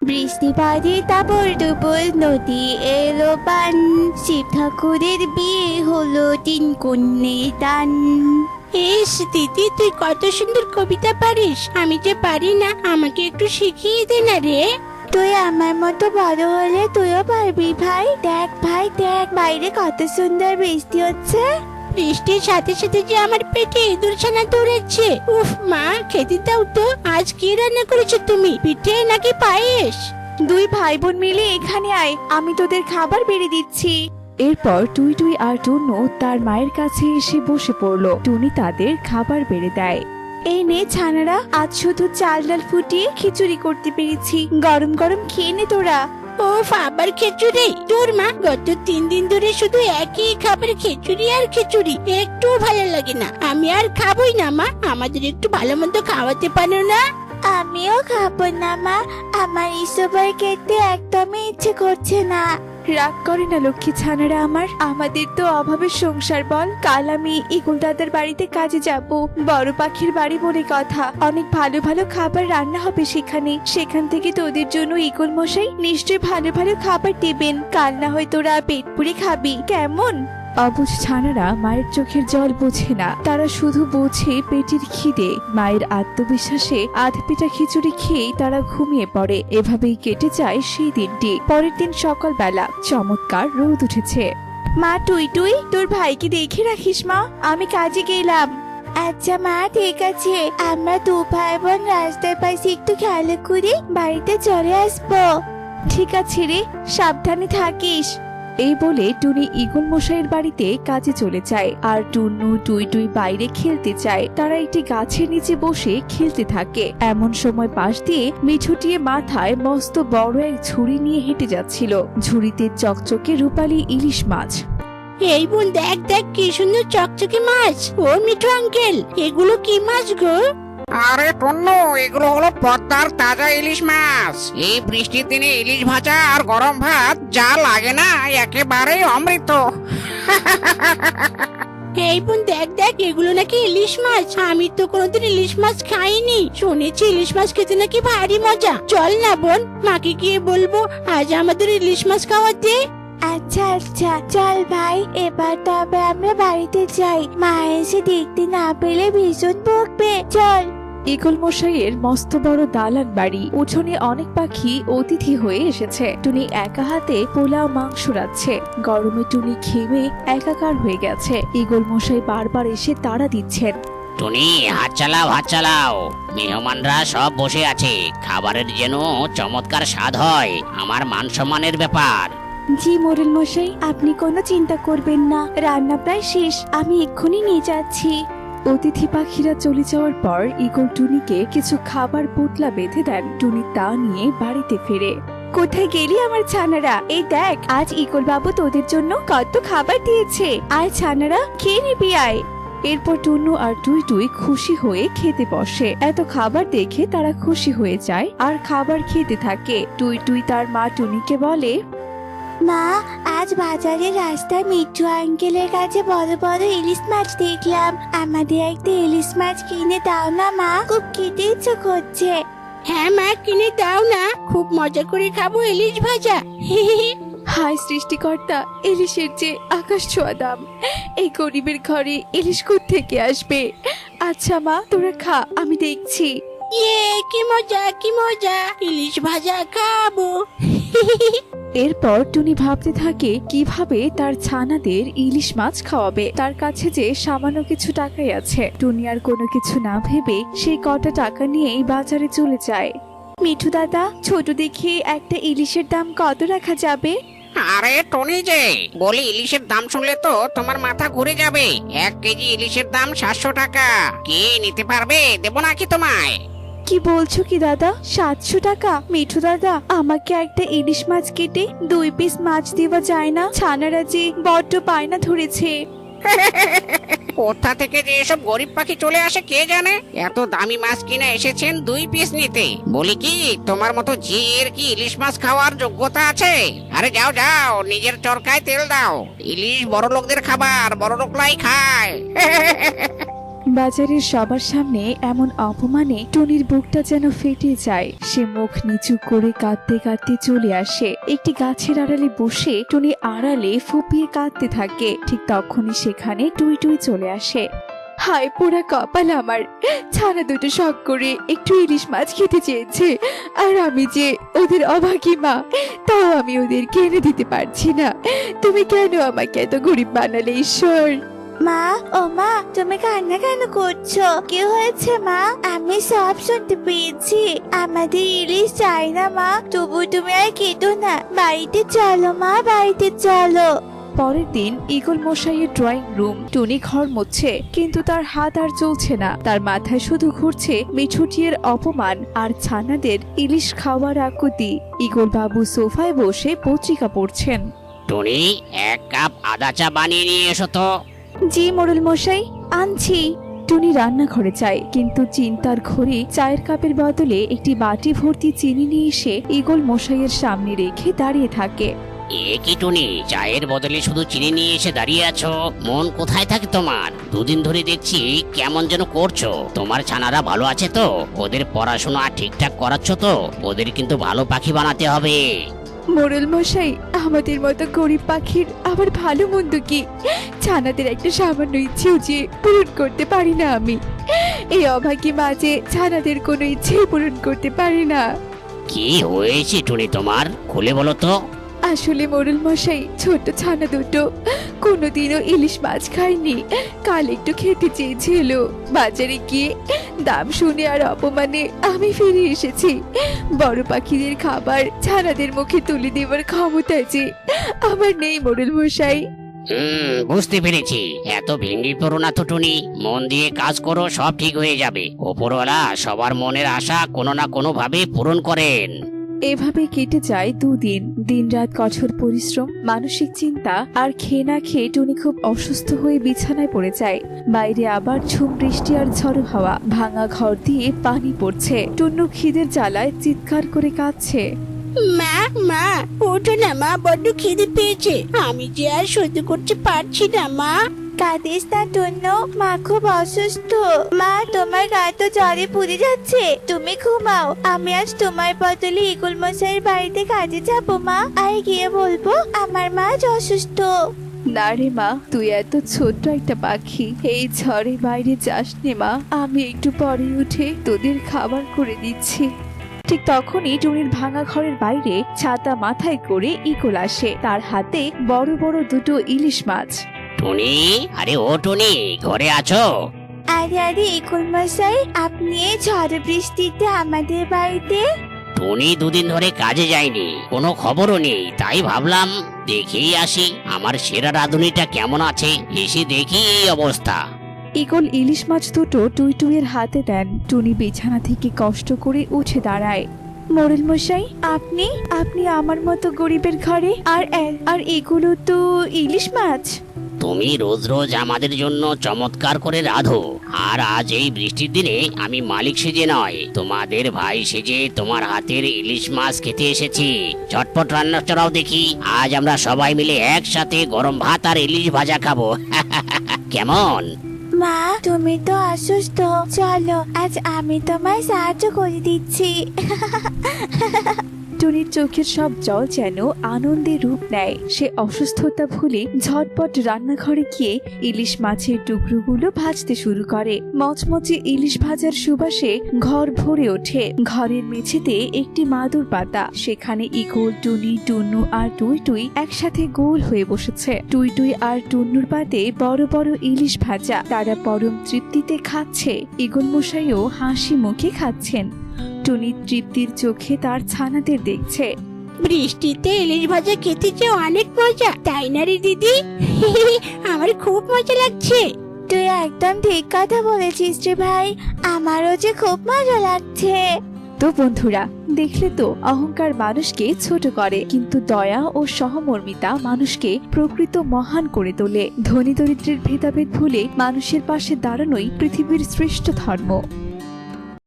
বৃষ্টি বাদে তারপর দুপুর নদী এলো পান, শিব ঠাকুরের বিয়ে হলো তিন কন্যের দান। এস দিদি, তুই কত সুন্দর কবিতা পারিস, আমি যে পারি না, আমাকে একটু শিখিয়ে দে না রে। তুই আমার মতো বড় হলে তুইও পারবি ভাই। দেখ ভাই দেখ, বাইরে কত সুন্দর বৃষ্টি হচ্ছে। বৃষ্টির সাথে সাথে যে আমার পেটে ইঁদুর ছানা দৌড়াচ্ছে। উফ মা, খেতে দাও তো। আজ কি রান্না করেছো তুমি, পিঠে নাকি পায়েস? দুই ভাই বোন মিলে এখানে আয়, আমি তোদের খাবার বেড়ে দিচ্ছি। এরপর টুই টুই আর টুন্নু তার মায়ের কাছে এসে বসে পড়ল। টুনি তাদের খাবার বেড়ে দেয়। এই নে ছানারা, আজ শুধু চাল ডাল ফুটিয়ে খিচুড়ি করতে পেরেছি, গরম গরম খেয়ে নে তোরা। ও আবার খিচুড়ি? তোর মা গত 3 দিন ধরে শুধু একই খাবার, খিচুড়ি আর খিচুড়ি, একটু ভালো লাগে না। আমি আর খাবোই না মা, আমাদের একটু ভালো মন্দ খাওয়াতে পারো না? আমিও খাবো না মা, আমার ইসবের খেতে একদমই ইচ্ছে করছে না। রাগ করে না লক্ষ্মী ছানারা আমার, আমাদের তো অভাবের সংসার বল। কাল আমি ইগল দাদার বাড়িতে কাজে যাব, বড় পাখির বাড়ি বলে কথা। অনেক ভালো ভালো খাবার রান্না হবে সেখান থেকে তোদের জন্য ইগল মশাই নিশ্চয়ই ভালো ভালো খাবার দেবেন। কাল না হয় তোরা পেট পুড়ে খাবি, কেমন? অবুঝ ছানারা মায়ের চোখের জল বোঝে না, তারা শুধু বোঝে পেটের খিদে। মায়ের আত্মবিশ্বাসে আধপেটা খিচুড়ি খেয়েই তারা ঘুমিয়ে পড়ে। এভাবেই কেটে যায় সেই দিনটি। পরের দিন সকালবেলা চমৎকার রোদ উঠেছে। মা টুই টুই, তোর ভাইকে দেখে রাখিস মা, আমি কাজে গেলাম। আচ্ছা মা, ঠিক আছে। আমরা দু ভাই বোন রাস্তার পাশে একটু খেলা করে বাড়িতে চলে আসবো। ঠিক আছে রে, সাবধানে থাকিস। এই বলে টুনি ইগল মশাইয়ের বাড়িতে কাজে চলে যায়, আর টুন্নু টুই টুই বাইরে খেলতে চায়। তারা একটি গাছের নিচে বসে খেলতে থাকে। এমন সময় পাশ দিয়ে মিঠুটিয়ে মাথায় মস্ত বড় এক ঝুড়ি নিয়ে হেঁটে যাচ্ছিল। ঝুড়িতে চকচকে রূপালী ইলিশ মাছ। এই বোন দেখ দেখ, কি সুন্দর চকচকে মাছ। ও মিঠু আঙ্কেল, এগুলো কি মাছ গো? আরে টন্নু, এগুলো হলো পদ্মার তাজা ইলিশ মাছ। এই বৃষ্টির দিনে ইলিশ ভাজা আর গরম ভাত যা লাগে না, একেবারেই অমৃত। এই বোন দেখ দেখ, এগুলো নাকি ইলিশ মাছ। আমি তো কোনোদিন ইলিশ মাছ খাইনি, শুনেছি ইলিশ মাছ খেতে নাকি ভারী মজা। চল না বোন, মাকে গিয়ে বলবো আজ আমাদের ইলিশ মাছ খাওয়াতে। আচ্ছা আচ্ছা, চল ভাই, এবার তবে আমরা বাড়িতে যাই। মা এসে দেখতে না পেলে ভীষণ বকবে। চল। ইগল মশাইয়ের মস্ত বড় দালান বাড়ি, উঠোনে অনেক পাখি অতিথি হয়ে এসেছে। টুনি একা হাতে পোলাও মাংস রাঁধছে। গরমে টুনি ঘেমে একাকার হয়ে গেছে। ইগল মশাই বারবার এসে তাড়া দিচ্ছেন। টুনি, হাত চালাও হাত চালাও, মেহমানরা সব বসে আছে, খাবারের যেন চমৎকার স্বাদ হয়। আমার মান সম্মানের ব্যাপার। জি মোরেল মশাই, আপনি কোনো চিন্তা করবেন না, রান্না প্রায় শেষ, আমি এক্ষুনি নিয়ে যাচ্ছি। অতিথি পাখিরা চলে যাওয়ার পর ইগল টুনিকে কিছু খাবার পুতলা বেঁধে দেন। টুনি তা নিয়ে বাড়িতে ফিরে। কোথায় গেলি আমার ছানারা? এই দেখ, আজ ইগল বাবু তোদের জন্য কত খাবার দিয়েছে। আয় ছানারা, খেয়ে নিবি আয়। এরপর টুন্নু আর টুই টুই খুশি হয়ে খেতে বসে। এত খাবার দেখে তারা খুশি হয়ে যায় আর খাবার খেতে থাকে। টুই টুই তার মা টুনিকে বলে, মা, আজ বাজারে রাস্তায় মিঠু আঙ্কেলের কাছে বড় বড় ইলিশ মাছ দেখলাম। আমাদের একটা ইলিশ মাছ কিনে দাও না মা, খুব খেতে ইচ্ছে করছে। হ্যাঁ মা, কিনে দাও না, খুব মজা করে খাবো ইলিশ ভাজা। হায় সৃষ্টিকর্তা, ইলিশের যে আকাশ ছোঁয়া দাম, এই গরিবের ঘরে ইলিশ থেকে আসবে। আচ্ছা মা, তোরা খা, আমি দেখছি। ইয়ে, কি মজা কি মজা, ইলিশ ভাজা খাবো। এরপর টুনি ভাবতে থাকে কিভাবে তার ছানাদের ইলিশ মাছ খাওয়াবে। তার কাছে যে সামান্য কিছু টাকাই আছে। টুনি আর কোনো কিছু না ভেবে সেই কটা টাকা নিয়েই বাজারে চলে যায়। মিঠু দাদা, ছোট দেখে একটা ইলিশের দাম কত রাখা যাবে? আরে টনি যে বলি, ইলিশের দাম শুনলে তো তোমার মাথা ঘুরে যাবে। 1 কেজি ইলিশের দাম 700 টাকা। কে নিতে পারবে? দেবো নাকি তোমায়? কি বলছো কি দাদা, 700 টাকা? মিঠু দাদা, আমাকে একটা ইলিশ মাছ কেটে 2 পিস মাছ দেওয়া যায় না? ছানারা যে বড্ড পায়না ধরেছে। কোথা থেকে যে এসব গরিব পাখি চলে আসে কে জানে। এত দামি মাছ কিনে এসেছেন 2 পিস নিতে। বলি কি, তোমার মতো জির কি ইলিশ মাছ খাওয়ার যোগ্যতা আছে? আরে যাও যাও, নিজের চরকায় তেল দাও। ইলিশ বড় লোকদের খাবার, বড় লোকলাই খায়। বাজারের সবার সামনে এমন অপমানে টুনির বুকটা যেন ফেটে যায়। সে মুখ নিচু করে কাঁদতে কাঁদতে চলে আসে। একটি গাছের আড়ালে বসে টুনি আড়ালে ফুপিয়ে কাঁদতে থাকে। ঠিক তখনই সেখানে টুই টুই চলে আসে। হায় পোড়া কপাল আমার, ছানা দুটো শখ করে একটু ইলিশ মাছ খেতে চেয়েছে, আর আমি যে ওদের অভাগী মা, তাও আমি ওদেরকে এনে দিতে পারছি না। তুমি কেন আমাকে এত গরিব বানালে ঈশ্বর? মা, ও মা, তুমি কান্না কেন করছো? কি হয়েছে মা? আমি সব শুনতে পেয়েছি। আমাদের ইলিশ চাই না মা, তবু তুমি আর কেঁদো না। বাড়িতে চলো মা, বাড়িতে চলো। পরের দিন ঈগল মশাইয়ের ড্রয়িং রুম। টুনি ঘর মুছছে, কিন্তু তার হাত আর চলছে না। তার মাথায় শুধু ঘুরছে মিঠুটির অপমান আর ছানাদের ইলিশ খাওয়ার আকুতি। ঈগল বাবু সোফায় বসে পত্রিকা পড়ছেন। টুনি, 1 কাপ আদা চা বানিয়ে নিয়ে এসো তো। জি মোড়ল মশাই, আনছি। টুনি রান্নাঘরে যায়, কিন্তু চিন্তার ঘরে চায়ের কাপের বদলে একটি বাটি ভর্তি চিনি নিয়ে এসে ঈগল মশাইয়ের সামনে রেখে দাঁড়িয়ে থাকে। এ কি টুনি, চায়ের বদলে শুধু চিনি নিয়ে এসে দাঁড়িয়ে আছো? মন কোথায় থাকে তোমার? দুদিন ধরে দেখছি কেমন যেন করছো। তোমার ছানারা ভালো আছে তো? ওদের পড়াশোনা ঠিকঠাক করাচ্ছ তো? ওদের কিন্তু ভালো পাখি বানাতে হবে। মোড়ল মশাই, আমাদের মতো গরিব পাখির আবার ভালো মন্দ কি? ছানাদের একটা সামান্য ইচ্ছেও যে পূরণ করতে পারি না আমি। এই অভাগী মাঝে ছানাদের কোনো ইচ্ছে পূরণ করতে পারি না। কি হয়েছে টুনি তোমার? খুলে বলো তো। আসলে মোড়ল মশাই, ছোট ছানা দুটো কোনোদিনও ইলিশ মাছ খায়নি। কাল একটু খেতে চেয়েছিল, বাজারে গিয়ে দাম শুনে আর অপমানে আমি ফিরে এসেছি। বড় পাখিদের খাবার ছানাদের মুখে তুলে দেওয়ার ক্ষমতা যে আমার নেই মোড়ল মশাই। বুঝতে পেরেছি। এত ভেঙে পড়ো না তো টুনি, মন দিয়ে কাজ করো, সব ঠিক হয়ে যাবে। ওপরওয়ালা সবার মনের আশা কোনো না কোনো ভাবে পূরণ করেন। এভাবে কেটে যায় 2 দিন। দিনরাত কঠোর পরিশ্রম, মানসিক চিন্তা আর খেয়ে না খেয়ে টুনি খুব অসুস্থ হয়ে বিছানায় পড়ে যায়। বাইরে আবার ঝুম বৃষ্টি আর ঝড়ো হাওয়া। ভাঙা ঘর দিয়ে পানি পড়ছে। টুন্নু খিদের জ্বালায় চিৎকার করে কাঁদছে। মা, মা, ওঠো না মা, বড্ড খিদে পেয়েছে। আমি যে আর সহ্য করতে পারছি না মা। কাঁদিস না টুন্নু, মা খুব অসুস্থ। মা, তোমার গা তো জ্বরে পুড়ে যাচ্ছে, তুমি ঘুমাও। আমি আজ তোমার বদলে ঈগল মশাইয়ের বাড়িতে কাজে যাবো মা, আর গিয়ে বলবো আমার মা আজ অসুস্থ। না রে মা, তুই এত ছোট্ট একটা পাখি, এই ঝড়ে বাইরে যাস নে মা। আমি একটু পরে উঠে তোদের খাবার করে দিচ্ছি। ঠিক তখনই টুনির ভাঙা ঘরের বাইরে ছাতা মাথায় করে ঈগল আসে। তার হাতে বড় বড় 2 ইলিশ মাছ। টুনি, আরে ও টুনি, ঘরে আছো? আরে আরে ঈগল মশাই, আপনি এই ঝড় বৃষ্টিতে আমাদের বাড়িতে? টুনি 2 দিন ধরে কাজে যায়নি, কোনো খবরও নেই। তাই ভাবলাম দেখেই আসি আমার সেরা রাঁধুনিটা কেমন আছে। এসে দেখি এই অবস্থা। ঈগল ইলিশ মাছ 2 টুই টুইয়ের হাতে দেন। টুনি বিছানা থেকে কষ্ট করে উঠে দাঁড়ায়। মোড়ল মশাই, আপনি আপনি আমার মতো গরিবের ঘরে, আর এগুলো তো ইলিশ মাছ। তুমি রোজ রোজ আমাদের জন্য চমৎকার করে রাঁধো, আর আজ এই বৃষ্টির দিনে আমি মালিক সেজে নয়, তোমাদের ভাই সেজে তোমার হাতের ইলিশ মাছ খেতে এসেছি। ঝটপট রান্না চড়াও দেখি, আজ আমরা সবাই মিলে একসাথে গরম ভাত আর ইলিশ ভাজা খাবো। কেমন? মা, তুমি তো অসুস্থ, চলো আজ আমি তোমায় সাহায্য করে দিচ্ছি। টুনির চোখের সব জল যেন আনন্দে রূপ নেয়। সে অসুস্থতা ভুলে ঝটপট রান্নাঘরে গিয়ে ইলিশ মাছের টুকরোগুলো ভাজতে শুরু করে। মচমচে ইলিশ ভাজার সুবাসে ঘর ভরে ওঠে। ঘরের মেঝেতে একটি মাদুর পাতা, সেখানে ঈগল, টুনি, টুন্নু আর টুই টুই একসাথে গোল হয়ে বসেছে। টুই টুই আর টুন্নুর পাতে বড় বড় ইলিশ ভাজা। তারা পরম তৃপ্তিতে খাচ্ছে। ঈগল মশাইও হাসি মুখে খাচ্ছেন। টুনি তৃপ্তির চোখে তার ছানাদের দেখছে। বৃষ্টিতে ইলিশ ভাজা খেতে যে অনেক মজা, তাই না রে দিদি? আমার খুব মজা লাগছে। তুই একদম ঠিক কথা বলেছিস রে ভাই, আমারও যে খুব মজা লাগছে। তো বন্ধুরা, দেখলে তো অহংকার মানুষকে ছোট করে, কিন্তু দয়া ও সহমর্মিতা মানুষকে প্রকৃত মহান করে তোলে। ধনী দরিদ্রের ভেদাভেদ ভুলে মানুষের পাশে দাঁড়ানোই পৃথিবীর শ্রেষ্ঠ ধর্ম।